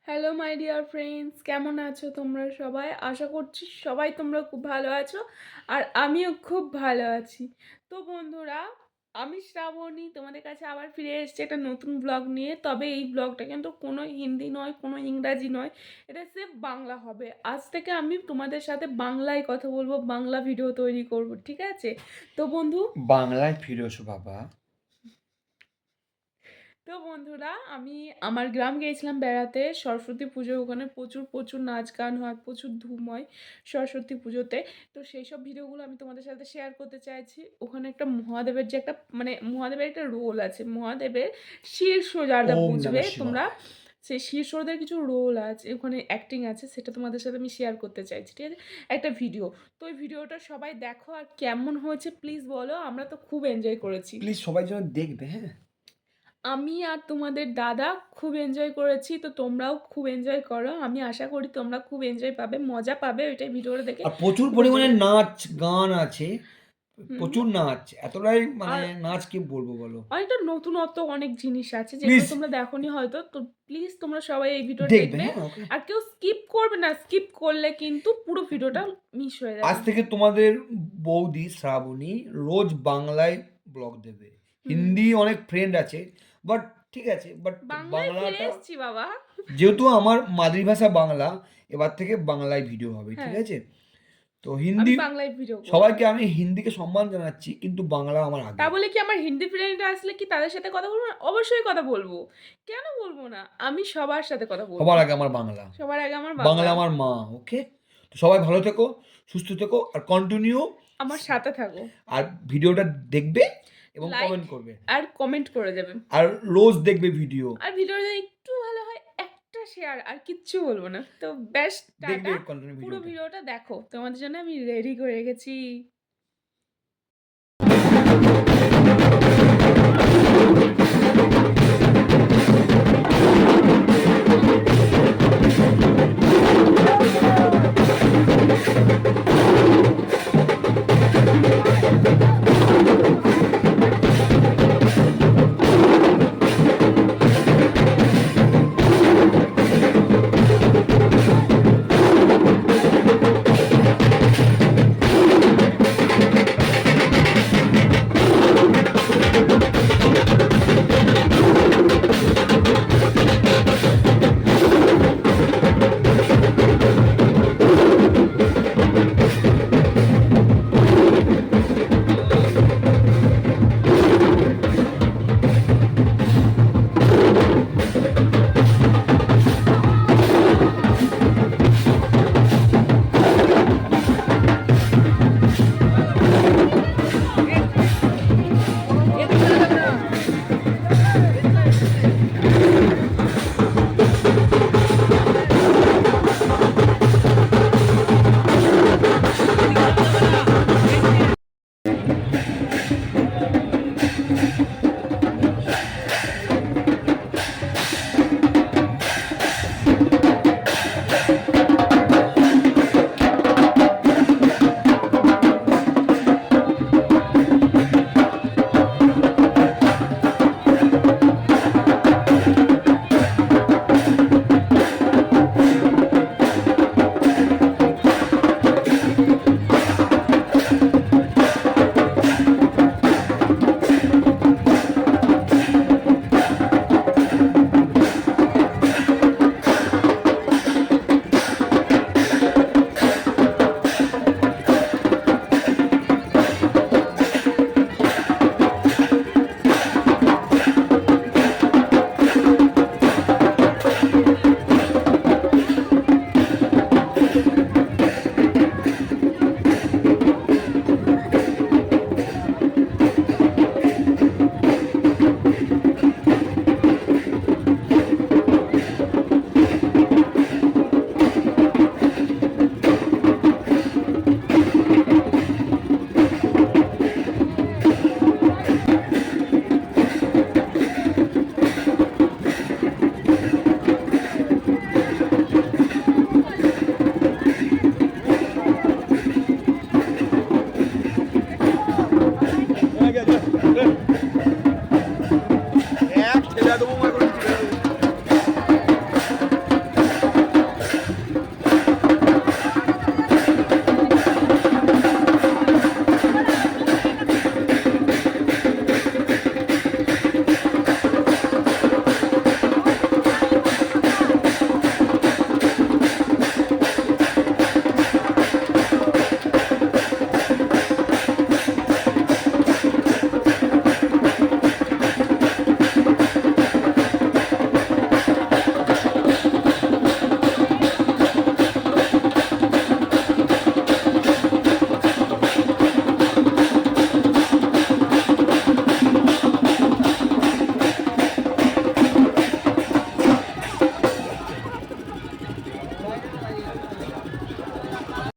Hello my dear friends, কেমন আছো তোমরা সবাই? আশা করছি সবাই তোমরা খুব ভালো আছো আর আমিও খুব ভালো আছি। তো বন্ধুরা, আমি শ্রাবণী তোমাদের কাছে আবার ফিরে এসেছি একটা নতুন ব্লগ নিয়ে। তবে এই ব্লগটা কিন্তু কোনো হিন্দি নয়, কোনো ইংরাজি নয়, এটা সির্ফ বাংলা হবে। আজ থেকে আমি তোমাদের সাথে বাংলায় কথা বলবো, বাংলা ভিডিও তৈরি করব, ঠিক আছে? তো বন্ধু, বাংলায় ফিরে এসো বাবা। তো বন্ধুরা, আমি আমার গ্রাম গিয়েছিলাম বেড়াতে সরস্বতী পুজো। ওখানে প্রচুর প্রচুর নাচ গান হয়, প্রচুর ধুম হয় সরস্বতী পুজোতে। তো সেই সব ভিডিওগুলো আমি তোমাদের সাথে শেয়ার করতে চাইছি। ওখানে একটা মহাদেবের যে একটা মহাদেবের একটা রোল আছে, মহাদেবের শীর্ষ যারা ওম বুঝবে নমঃ তোমরা, শিবায়। সেই শীর্ষদের কিছু রোল আছে ওখানে, অ্যাক্টিং আছে, সেটা তোমাদের সাথে আমি শেয়ার করতে চাইছি, ঠিক আছে? একটা ভিডিও। তো ওই ভিডিওটা সবাই দেখো আর কেমন হয়েছে প্লিজ বলো। আমরা তো খুব এনজয় করেছি। প্লিজ সবাই যেন দেখবে, হ্যাঁ? আমি আর তোমাদের দাদা খুব এনজয় করেছি, তো তোমরাও খুব এনজয় করো। আমি আশা করি তোমরা খুব এনজয় পাবে, মজা পাবে ওইটাই ভিডিওটা দেখে। আর প্রচুর খুব এনজয় পরিমাণে করবে। নাচ, গান আছে। হুম। প্রচুর নাচ। এতটাই মানে আর নাচ কি বলবো বলো? অনেকটা নতুনত্ব অনেক জিনিস আছে যেগুলো প্লিজ তোমরা দেখোনি হয়তো। তো প্লিজ তোমরা সবাই এই ভিডিওটা দেখবে, দেখবে। হ্যাঁ? ওকে? আর কেউ স্কিপ করবে না, স্কিপ করলে কিন্তু পুরো ভিডিওটা মিস হয়ে আজ যাবে। থেকে তোমাদের বৌদি শ্রাবণী রোজ বাংলায় ব্লগ দেবে। হুম। হিন্দি অনেক ফ্রেন্ড আছে। বাট ঠিক আছে। বাট বাংলায় ফিরে বাংলাটা এসেছি বাবা। যেহেতু আমার মাতৃভাষা বাংলা, এবার থেকে বাংলায় ভিডিও হবে। ঠিক হ্যাঁ, আছে? তো আমি হিন্দি বাংলায় ভিডিও করব। সবাইকে আমি হিন্দিকে সম্মান জানাচ্ছি, কিন্তু বাংলা আমার তা আগে। বলে কি আমার হিন্দি ফ্রেন্ড আসলে কি তাদের সাথে কথা বলবো না? অবশ্যই কথা বলবো। কেন বলবো না? আমি সবার সাথে কথা বলবো। সবার আগে আমার বাংলা। সবার আগে আমার বাংলা বাংলা। আমার মা, ওকে? তো সবাই ভালো থেকো, সুস্থ থেকো আর কন্টিনিউ আমার সাথে থাকো। আর ভিডিওটা দেখবে এবং লাইক কমেন্ট করবে। আর কমেন্ট করে যাবেন। আর রোজ দেখবে ভিডিও। আর ভিডিওটা যদি একটু ভালো হয় একটা শেয়ার, আর কিচ্ছু বলবো না। তো ব্যাস দেখবে টাটা। কন্টিনিউ পুরো ভিডিওটা। ভিডিওটা দেখো। তোমাদের জন্য আমি রেডি করে রেখেছি।